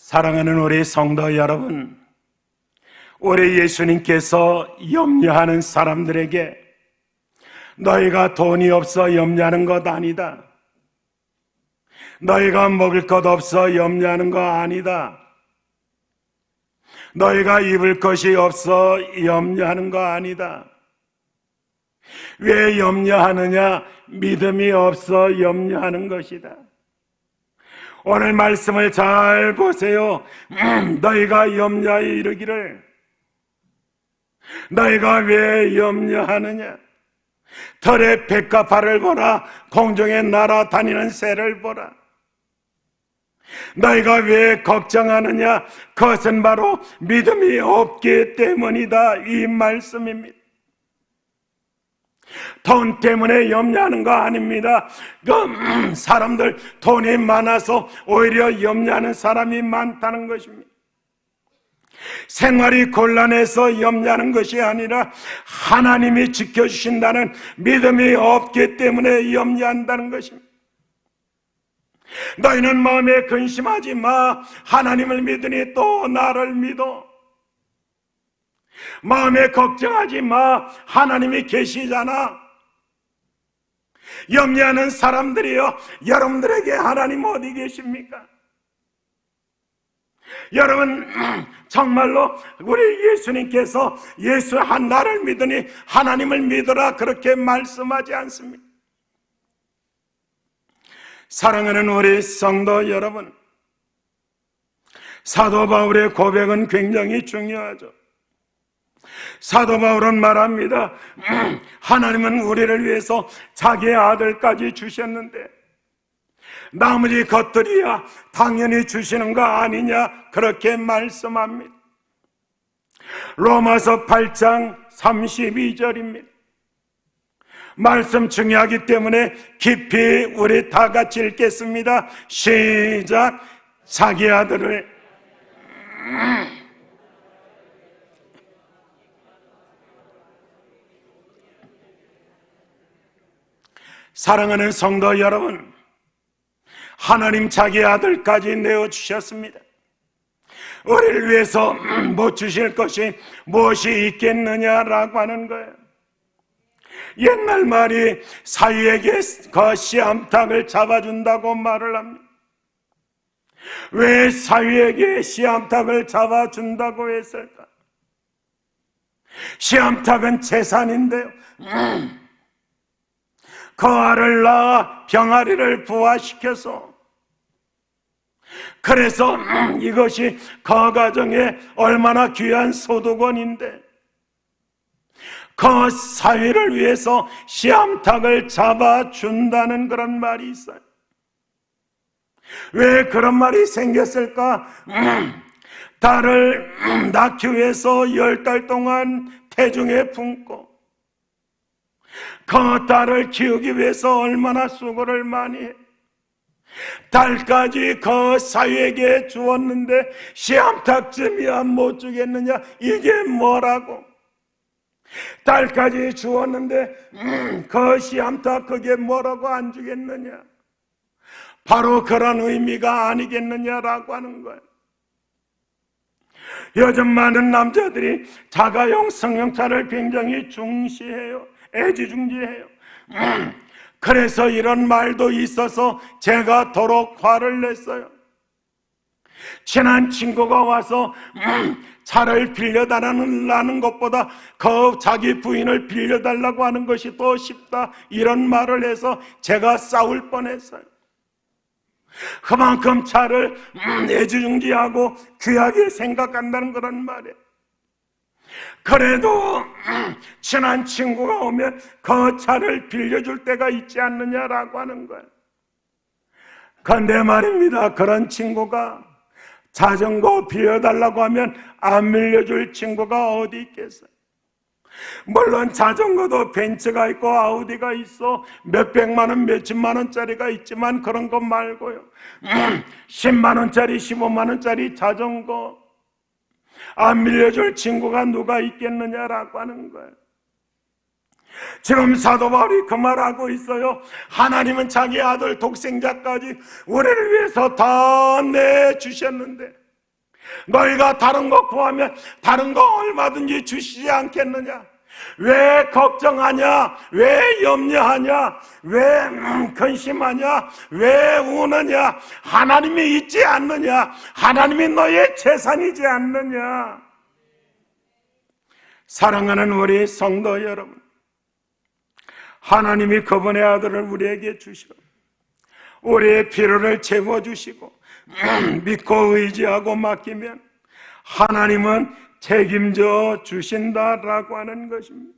사랑하는 우리 성도 여러분, 우리 예수님께서 염려하는 사람들에게 너희가 돈이 없어 염려하는 것 아니다, 너희가 먹을 것 없어 염려하는 거 아니다, 너희가 입을 것이 없어 염려하는 거 아니다. 왜 염려하느냐? 믿음이 없어 염려하는 것이다. 오늘 말씀을 잘 보세요. 너희가 염려하여 이르기를, 너희가 왜 염려하느냐? 털의 백합화를 보라, 공중에 날아다니는 새를 보라. 너희가 왜 걱정하느냐? 그것은 바로 믿음이 없기 때문이다, 이 말씀입니다. 돈 때문에 염려하는 거 아닙니다. 사람들 돈이 많아서 오히려 염려하는 사람이 많다는 것입니다. 생활이 곤란해서 염려하는 것이 아니라 하나님이 지켜주신다는 믿음이 없기 때문에 염려한다는 것입니다. 너희는 마음에 근심하지 마. 하나님을 믿으니 또 나를 믿어. 마음에 걱정하지 마. 하나님이 계시잖아. 염려하는 사람들이요, 여러분들에게 하나님 어디 계십니까? 여러분, 정말로 우리 예수님께서 예수 한 나를 믿으니 하나님을 믿어라 그렇게 말씀하지 않습니다. 사랑하는 우리 성도 여러분, 사도 바울의 고백은 굉장히 중요하죠. 사도 바울은 말합니다. 하나님은 우리를 위해서 자기의 아들까지 주셨는데 나머지 것들이야 당연히 주시는 거 아니냐, 그렇게 말씀합니다. 로마서 8장 32절입니다. 말씀 중요하기 때문에 깊이 우리 다 같이 읽겠습니다. 시작. 자기 아들을 사랑하는 성도 여러분, 하나님 자기 아들까지 내어주셨습니다. 우리를 위해서 못 주실 것이 무엇이 있겠느냐라고 하는 거예요. 옛날 말이 사위에게 그 씨암탉을 잡아준다고 말을 합니다. 왜 사위에게 씨암탉을 잡아준다고 했을까? 씨암탉은 재산인데요, 그 알을 낳아 병아리를 부화시켜서, 그래서 이것이 그 가정에 얼마나 귀한 소득원인데 그 사위를 위해서 씨암탉을 잡아준다는 그런 말이 있어요. 왜 그런 말이 생겼을까? 딸을 낳기 위해서 10달 동안 태중에 품고 그 딸을 키우기 위해서 얼마나 수고를 많이 해. 딸까지 그 사위에게 주었는데 씨암탉쯤이야 못 주겠느냐, 이게 뭐라고? 딸까지 주었는데 그 씨암탉 그게 뭐라고 안 주겠느냐? 바로 그런 의미가 아니겠느냐라고 하는 거예요. 요즘 많은 남자들이 자가용 승용차를 굉장히 중시해요. 애지중지해요. 그래서 이런 말도 있어서 제가 더욱 화를 냈어요. 친한 친구가 와서 차를 빌려달라는 것보다 그 자기 부인을 빌려달라고 하는 것이 더 쉽다, 이런 말을 해서 제가 싸울 뻔했어요. 그만큼 차를 애지중지하고 귀하게 생각한다는 그런 말이에요. 그래도 친한 친구가 오면 그 차를 빌려줄 때가 있지 않느냐라고 하는 거예요. 그런데 말입니다, 그런 친구가 자전거 빌려달라고 하면 안 빌려줄 친구가 어디 있겠어요? 물론 자전거도 벤츠가 있고 아우디가 있어 몇백만 원 몇십만 원짜리가 있지만 그런 거 말고요, 10만 원짜리 15만 원짜리 자전거 안 빌려줄 친구가 누가 있겠느냐라고 하는 거예요. 지금 사도 바울이 그 말하고 있어요. 하나님은 자기 아들 독생자까지 우리를 위해서 다 내주셨는데 너희가 다른 거 구하면 다른 거 얼마든지 주시지 않겠느냐? 왜 걱정하냐? 왜 염려하냐? 왜 근심하냐? 왜 우느냐? 하나님이 있지 않느냐? 하나님이 너의 재산이지 않느냐? 사랑하는 우리 성도 여러분, 하나님이 그분의 아들을 우리에게 주시고 우리의 필요를 채워주시고 믿고 의지하고 맡기면 하나님은 책임져 주신다라고 하는 것입니다.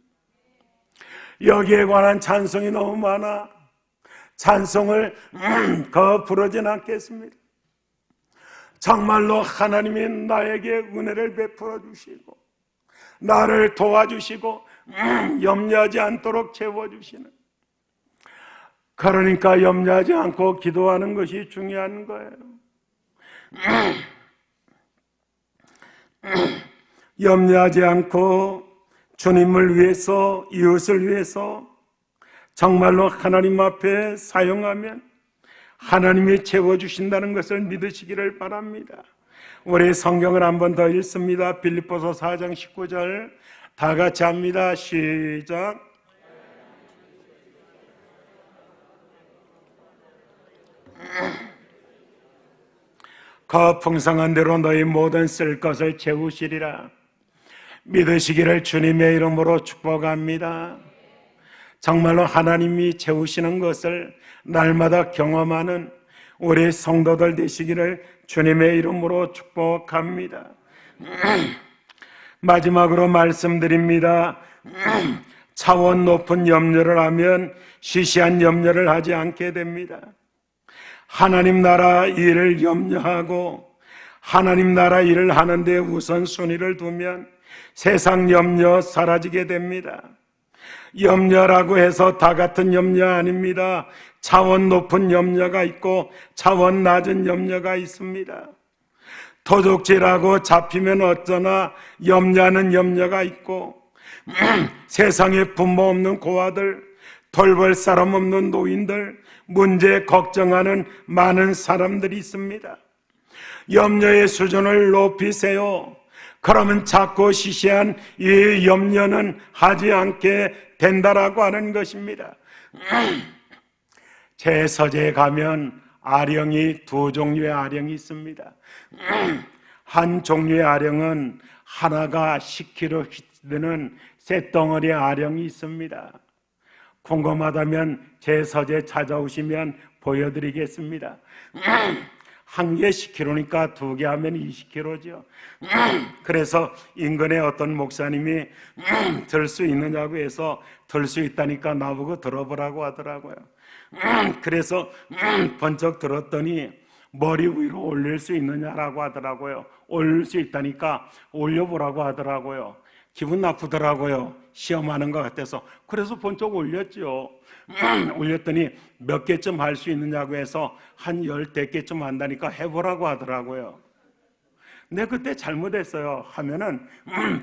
여기에 관한 찬송이 너무 많아 찬송을 더 부르진 않겠습니다. 정말로 하나님이 나에게 은혜를 베풀어 주시고 나를 도와주시고 염려하지 않도록 채워주시는, 그러니까 염려하지 않고 기도하는 것이 중요한 거예요. 염려하지 않고 주님을 위해서, 이웃을 위해서 정말로 하나님 앞에 사용하면 하나님이 채워주신다는 것을 믿으시기를 바랍니다. 우리 성경을 한 번 더 읽습니다. 빌립보서 4장 19절 다 같이 합니다. 시작. 그 풍성한 대로 너희 모든 쓸 것을 채우시리라. 믿으시기를 주님의 이름으로 축복합니다. 정말로 하나님이 채우시는 것을 날마다 경험하는 우리 성도들 되시기를 주님의 이름으로 축복합니다. 마지막으로 말씀드립니다. 차원 높은 염려를 하면 시시한 염려를 하지 않게 됩니다. 하나님 나라 일을 염려하고 하나님 나라 일을 하는데 우선순위를 두면 세상 염려 사라지게 됩니다. 염려라고 해서 다 같은 염려 아닙니다. 차원 높은 염려가 있고 차원 낮은 염려가 있습니다. 도둑질하고 잡히면 어쩌나 염려하는 염려가 있고 세상에 부모 없는 고아들, 돌볼 사람 없는 노인들, 문제 걱정하는 많은 사람들이 있습니다. 염려의 수준을 높이세요. 그러면 작고 시시한 이 염려는 하지 않게 된다라고 하는 것입니다. 제 서재에 가면 아령이 두 종류의 아령이 있습니다. 한 종류의 아령은 하나가 10kg 되는 쇳덩어리 아령이 있습니다. 궁금하다면 제 서재 찾아오시면 보여드리겠습니다. 한 개 10kg니까 두 개 하면 20kg죠. 그래서 인근에 어떤 목사님이 들 수 있느냐고 해서 들 수 있다니까 나보고 들어보라고 하더라고요. 그래서 번쩍 들었더니 머리 위로 올릴 수 있느냐라고 하더라고요. 올릴 수 있다니까 올려보라고 하더라고요. 기분 나쁘더라고요. 시험하는 것 같아서. 그래서 번쩍 올렸죠. 올렸더니 몇 개쯤 할 수 있느냐고 해서 한 10개쯤 한다니까 해보라고 하더라고요. 근데 그때 잘못했어요. 하면은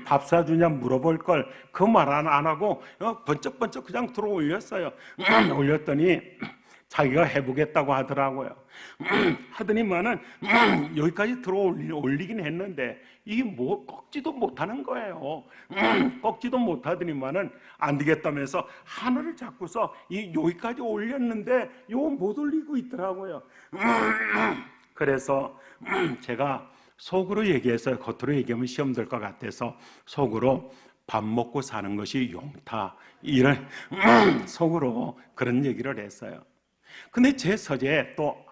밥 사주냐 물어볼 걸 그 말 안 하고 번쩍번쩍 그냥 들어 올렸어요. 올렸더니 자기가 해보겠다고 하더라고요. 하더니만은 여기까지 들어 올리긴 했는데 이게 뭐 꺾지도 못하는 거예요. 꺾지도 못하더니만은 안 되겠다면서 하늘을 잡고서 여기까지 올렸는데 요거 못 올리고 있더라고요. 그래서 제가 속으로 얘기해서 겉으로 얘기하면 시험 될 것 같아서 속으로 밥 먹고 사는 것이 용타 이런 속으로 그런 얘기를 했어요. 근데 제 서재에 또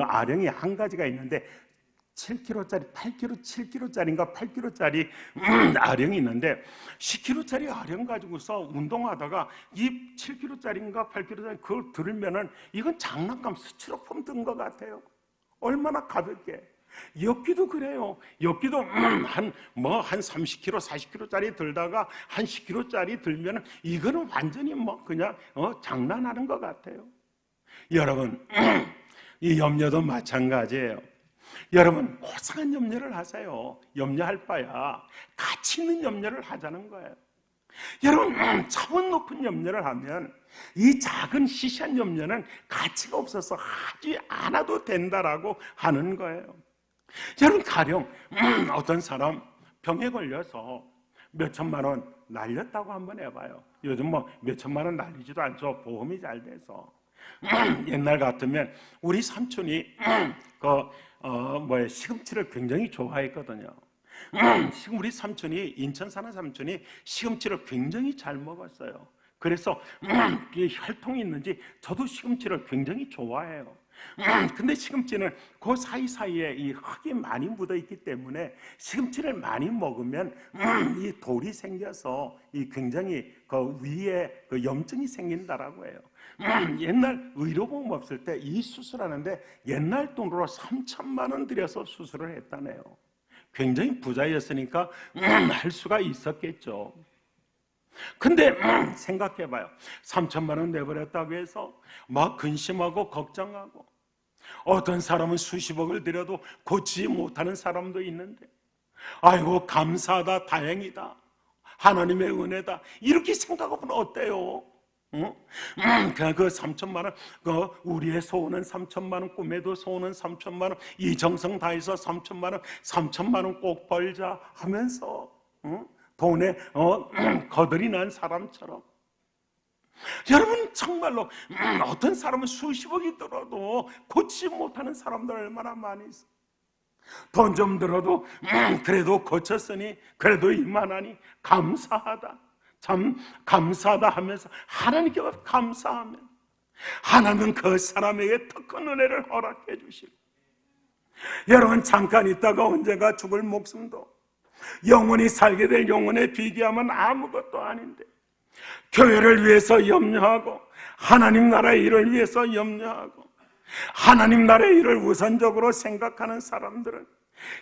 아령이 한 가지가 있는데 7kg짜리, 8kg, 7kg짜리인가 8kg짜리 아령이 있는데 10kg짜리 아령 가지고서 운동하다가 이 7kg짜리인가 8kg짜리 그걸 들으면은 이건 장난감 스티로폼 든 것 같아요. 얼마나 가볍게. 엽기도 그래요. 엽기도 한 30kg, 40kg짜리 들다가 한 10kg짜리 들면은 이거는 완전히 그냥 장난하는 것 같아요. 여러분, 이 염려도 마찬가지예요. 여러분, 고상한 염려를 하세요. 염려할 바야 가치 있는 염려를 하자는 거예요. 여러분, 차원 높은 염려를 하면 이 작은 시시한 염려는 가치가 없어서 하지 않아도 된다라고 하는 거예요. 여러분, 가령 어떤 사람 병에 걸려서 몇 천만 원 날렸다고 한번 해봐요. 요즘 뭐 몇 천만 원 날리지도 않죠. 보험이 잘 돼서. 옛날 같으면 우리 삼촌이 시금치를 굉장히 좋아했거든요. 지금 우리 삼촌이, 인천 사는 삼촌이 시금치를 굉장히 잘 먹었어요. 그래서 혈통이 있는지 저도 시금치를 굉장히 좋아해요. 근데 시금치는 그 사이사이에 이 흙이 많이 묻어 있기 때문에 시금치를 많이 먹으면 이 돌이 생겨서 이 굉장히 그 위에 그 염증이 생긴다라고 해요. 옛날 의료보험 없을 때 이 수술하는데 옛날 돈으로 3천만 원 들여서 수술을 했다네요. 굉장히 부자였으니까 할 수가 있었겠죠. 근데 생각해봐요. 3천만 원 내버렸다고 해서 막 근심하고 걱정하고, 어떤 사람은 수십억을 들여도 고치지 못하는 사람도 있는데, 아이고 감사하다, 다행이다, 하나님의 은혜다, 이렇게 생각하면 어때요? 그 3천만 원, 우리의 소원은 3천만 원, 꿈에도 소원은 3천만 원, 이 정성 다해서 3천만 원, 3천만 원 꼭 벌자 하면서 돈에 거들이 난 사람처럼, 여러분 정말로 어떤 사람은 수십억이 들어도 고치지 못하는 사람들 얼마나 많이 있어. 돈 좀 들어도 그래도 고쳤으니 그래도 이만하니 감사하다, 참 감사하다 하면서 하나님께 감사하면 하나님은 그 사람에게 더 큰 은혜를 허락해 주시고, 여러분 잠깐 있다가 언젠가 죽을 목숨도 영원히 살게 될 영혼에 비교하면 아무것도 아닌데, 교회를 위해서 염려하고 하나님 나라의 일을 위해서 염려하고 하나님 나라의 일을 우선적으로 생각하는 사람들은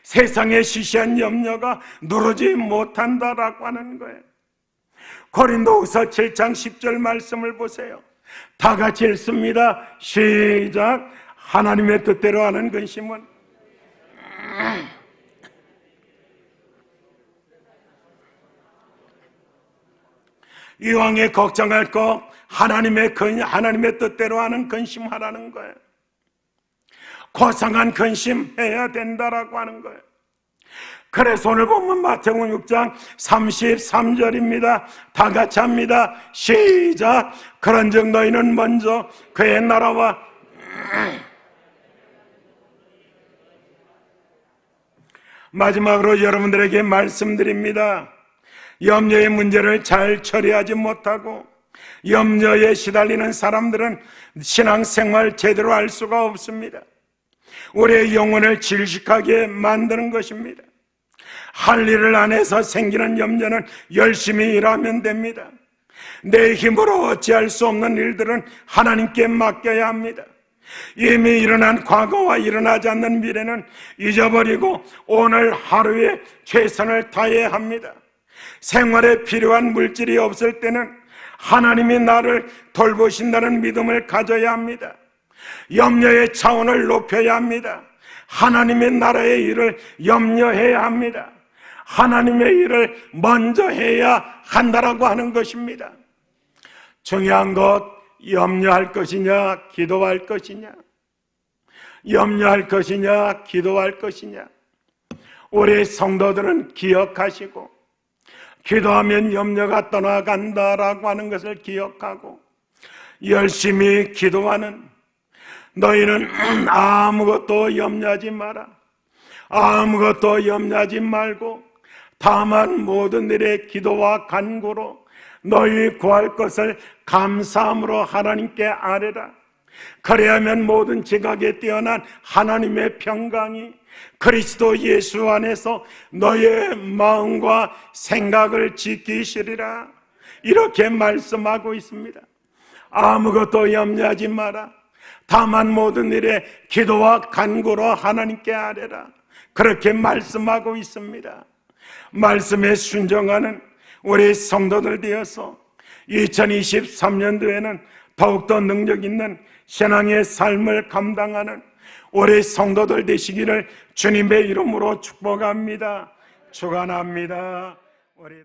세상의 시시한 염려가 누르지 못한다라고 하는 거예요. 고린도후서 7장 10절 말씀을 보세요. 다 같이 읽습니다. 시작. 하나님의 뜻대로 하는 근심은 이왕에 걱정할 거 하나님의 뜻대로 하는 근심하라는 거예요. 고상한 근심해야 된다라고 하는 거예요. 그래서 오늘 보면 마태복음 6장 33절입니다. 다 같이 합니다. 시작. 그런즉 너희는 먼저 그의 나라와 마지막으로 여러분들에게 말씀드립니다. 염려의 문제를 잘 처리하지 못하고 염려에 시달리는 사람들은 신앙생활 제대로 할 수가 없습니다. 우리의 영혼을 질식하게 만드는 것입니다. 할 일을 안 해서 생기는 염려는 열심히 일하면 됩니다. 내 힘으로 어찌할 수 없는 일들은 하나님께 맡겨야 합니다. 이미 일어난 과거와 일어나지 않는 미래는 잊어버리고 오늘 하루에 최선을 다해야 합니다. 생활에 필요한 물질이 없을 때는 하나님이 나를 돌보신다는 믿음을 가져야 합니다. 염려의 차원을 높여야 합니다. 하나님의 나라의 일을 염려해야 합니다. 하나님의 일을 먼저 해야 한다라고 하는 것입니다. 중요한 것, 염려할 것이냐 기도할 것이냐, 염려할 것이냐 기도할 것이냐. 우리 성도들은 기억하시고, 기도하면 염려가 떠나간다라고 하는 것을 기억하고 열심히 기도하는 너희는 아무것도 염려하지 마라. 아무것도 염려하지 말고 다만 모든 일에 기도와 간구로 너희 구할 것을 감사함으로 하나님께 아뢰라. 그래야면 모든 지각에 뛰어난 하나님의 평강이 그리스도 예수 안에서 너의 마음과 생각을 지키시리라. 이렇게 말씀하고 있습니다. 아무것도 염려하지 마라. 다만 모든 일에 기도와 간구로 하나님께 아뢰라. 그렇게 말씀하고 있습니다. 말씀에 순종하는 우리 성도들 되어서 2023년도에는 더욱더 능력 있는 신앙의 삶을 감당하는 우리 성도들 되시기를 주님의 이름으로 축복합니다. 축원합니다. 우리